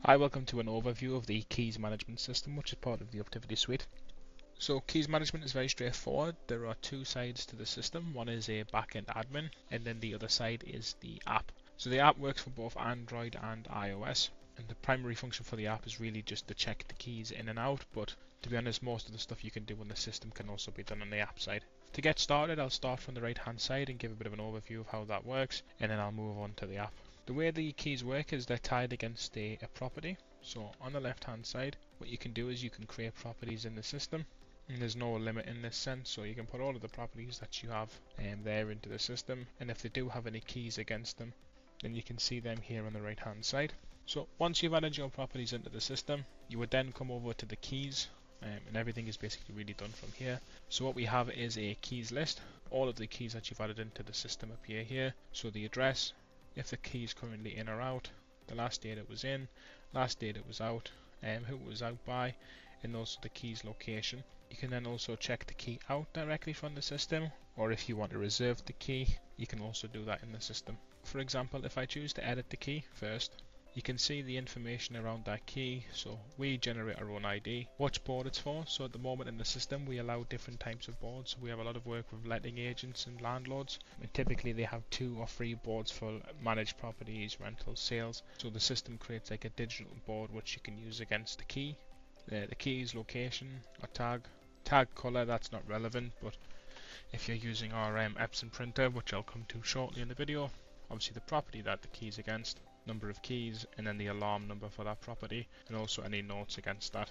Hi, welcome to an overview of the keys management system, which is part of the Uptivity suite. So keys management is very straightforward. There are two sides to the system. One is a backend admin, and then the other side is the app. So the app works for both Android and iOS, and the primary function for the app is really just to check the keys in and out, but to be honest, most of the stuff you can do on the system can also be done on the app side. To get started, I'll start from the right hand side and give a bit of an overview of how that works, and then I'll move on to the app. The way the keys work is they're tied against a property. So on the left hand side, what you can do is you can create properties in the system, and there's no limit in this sense, so you can put all of the properties that you have there into the system, and if they do have any keys against them, then you can see them here on the right hand side. So once you've added your properties into the system, you would then come over to the keys, and everything is basically really done from here. So what we have is a keys list. All of the keys that you've added into the system appear here. So the address, if the key is currently in or out, the last date it was in, last date it was out, who it was out by, and also the key's location. You can then also check the key out directly from the system, or if you want to reserve the key, you can also do that in the system. For example, if I choose to edit the key first, you can see the information around that key. So we generate our own ID, which board it's for. So at the moment in the system we allow different types of boards. We have a lot of work with letting agents and landlords, and typically they have 2 or 3 boards for managed properties, rentals, sales. So the system creates like a digital board which you can use against the key. The key's location or tag color, that's not relevant, but if you're using our Epson printer, which I'll come to shortly in the video, obviously the property that the key is against, number of keys, and then the alarm number for that property, and also any notes against that.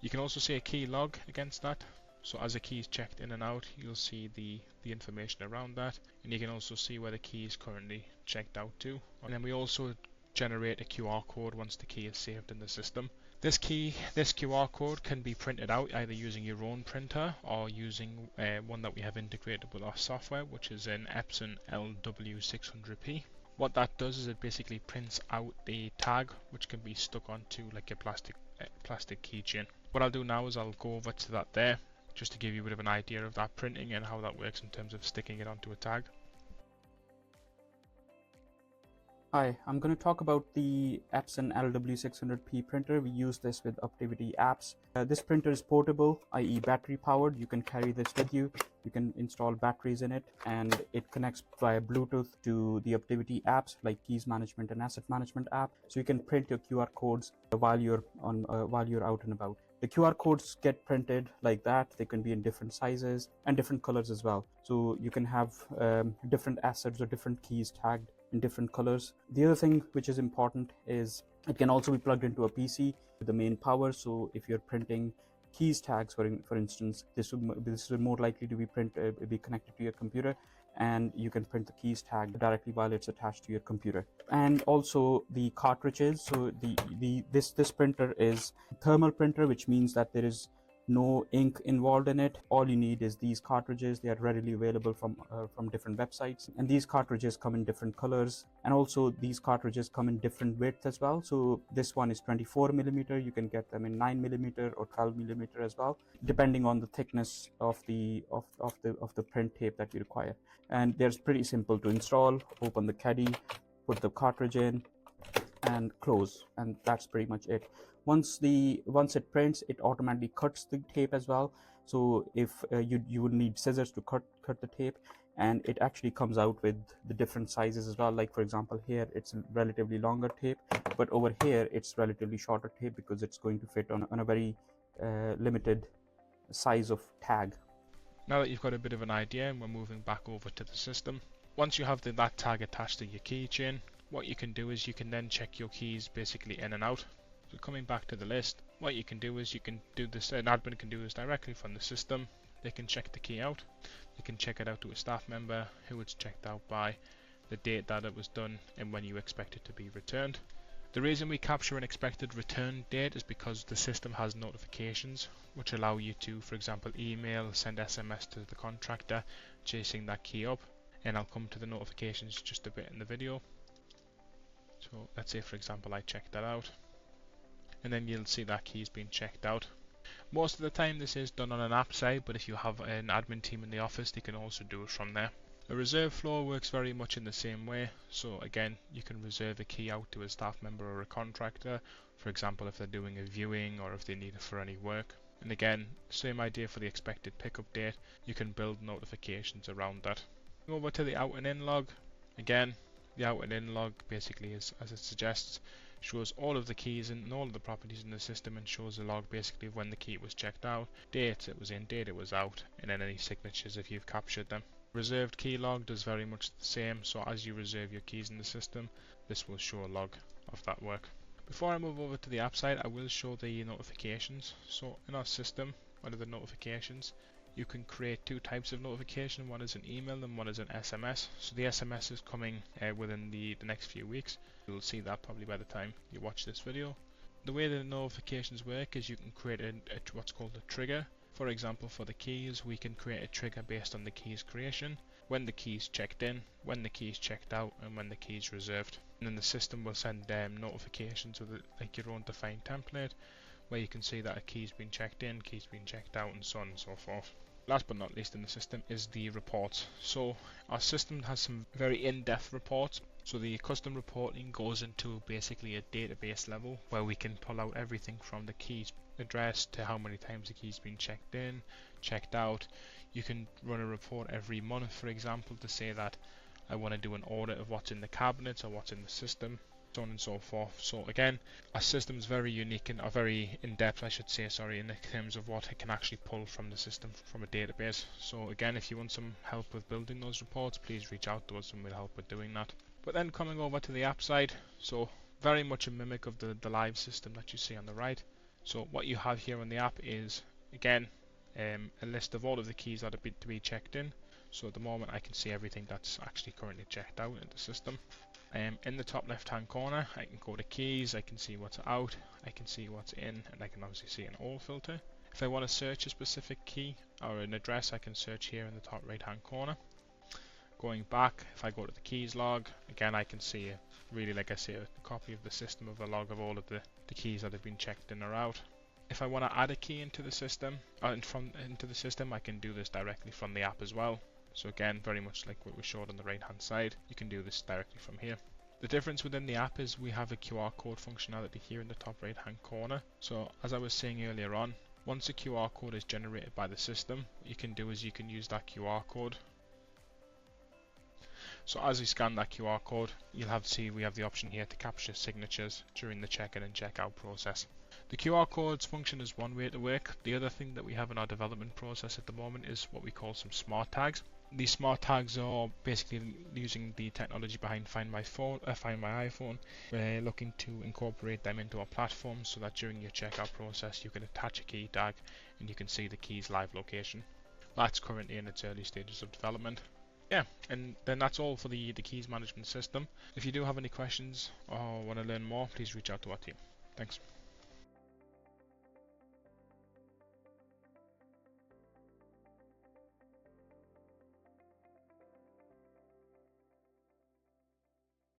You can also see a key log against that. So as a key is checked in and out, you'll see the information around that, and you can also see where the key is currently checked out to. And then we also generate a QR code once the key is saved in the system. This QR code can be printed out either using your own printer or using one that we have integrated with our software, which is an Epson LW600P. What that does is it basically prints out the tag, which can be stuck onto like a plastic keychain. What I'll do now is I'll go over to that there, just to give you a bit of an idea of that printing and how that works in terms of sticking it onto a tag. Hi, I'm going to talk about the Epson LW600P printer. We use this with Uptivity apps. This printer is portable, i.e. battery powered. You can carry this with you. You can install batteries in it, and it connects via Bluetooth to the Uptivity apps like Keys Management and Asset Management app. So you can print your QR codes while you're out and about. The QR codes get printed like that. They can be in different sizes and different colors as well. So you can have different assets or different keys tagged in different colors. The other thing which is important is it can also be plugged into a PC with the main power. So if you're printing keys tags, for instance, this would more likely to be connected to your computer, and you can print the keys tag directly while it's attached to your computer. And also the cartridges. So this printer is thermal printer, which means that there is no ink involved in it. All you need is these cartridges. They are readily available from different websites, and these cartridges come in different colors, and also these cartridges come in different width as well. So this one is 24mm. You can get them in 9mm or 12mm as well, depending on the thickness of the print tape that you require. And they're pretty simple to install. Open the caddy, put the cartridge in, and close, and that's pretty much it. Once it prints, it automatically cuts the tape as well. So if you would need scissors to cut the tape, and it actually comes out with the different sizes as well. Like for example, here it's a relatively longer tape, but over here it's relatively shorter tape because it's going to fit on a very limited size of tag. Now that you've got a bit of an idea, and we're moving back over to the system, once you have that tag attached to your keychain, what you can do is you can then check your keys basically in and out. So coming back to the list, what you can do is you can do this, an admin can do this directly from the system. They can check the key out, they can check it out to a staff member, who it's checked out by, the date that it was done, and when you expect it to be returned. The reason we capture an expected return date is because the system has notifications which allow you to, for example, email, send SMS to the contractor chasing that key up, and I'll come to the notifications just a bit in the video. So let's say for example I check that out, and then you'll see that key is being checked out. Most of the time this is done on an app side, but if you have an admin team in the office, they can also do it from there. A reserve flow works very much in the same way. So again, you can reserve a key out to a staff member or a contractor, for example if they're doing a viewing or if they need it for any work. And again, same idea for the expected pickup date. You can build notifications around that. Over to the out and in log. Again, the out and in log basically is, as it suggests, shows all of the keys and all of the properties in the system and shows a log basically of when the key was checked out, date it was in, date it was out, and then any signatures if you've captured them. Reserved key log does very much the same, so as you reserve your keys in the system, this will show a log of that work. Before I move over to the app side, I will show the notifications. So in our system, under the notifications, you can create two types of notification. One is an email and one is an SMS. So the SMS is coming within the next few weeks. You'll see that probably by the time you watch this video. The way the notifications work is you can create what's called a trigger. For example, for the keys, we can create a trigger based on the keys creation, when the key's checked in, when the key's checked out, and when the key's reserved. And then the system will send notifications with like your own defined template, where you can see that a key's been checked in, key's been checked out, and so on and so forth. Last but not least in the system is the reports. So our system has some very in-depth reports. So the custom reporting goes into basically a database level where we can pull out everything from the key's address to how many times the key's been checked in, checked out. You can run a report every month, for example, to say that I want to do an audit of what's in the cabinets or what's in the system, so on and so forth. So again, our system is very unique and very in-depth, I should say, sorry, in terms of what it can actually pull from the system from a database. So again, if you want some help with building those reports, please reach out to us and we'll help with doing that. But then coming over to the app side, so very much a mimic of the live system that you see on the right. So what you have here on the app is, again, a list of all of the keys that are to be checked in. So at the moment I can see everything that's actually currently checked out in the system. In the top left hand corner I can go to keys, I can see what's out, I can see what's in, and I can obviously see an all filter. If I want to search a specific key or an address, I can search here in the top right hand corner. Going back, if I go to the keys log, again I can see really, like I say, a copy of the system of a log of all of the keys that have been checked in or out. If I want to add a key into the system, I can do this directly from the app as well. So again, very much like what we showed on the right hand side, you can do this directly from here. The difference within the app is we have a QR code functionality here in the top right hand corner. So as I was saying earlier on, once a QR code is generated by the system, what you can do is you can use that QR code. So as we scan that QR code, you'll see we have the option here to capture signatures during the check-in and check-out process. The QR codes function is one way to work. The other thing that we have in our development process at the moment is what we call some smart tags. These smart tags are basically using the technology behind Find My iPhone. We're looking to incorporate them into our platform so that during your checkout process you can attach a key tag and you can see the key's live location. That's currently in its early stages of development. Yeah, and then that's all for the keys management system. If you do have any questions or want to learn more, please reach out to our team. Thanks.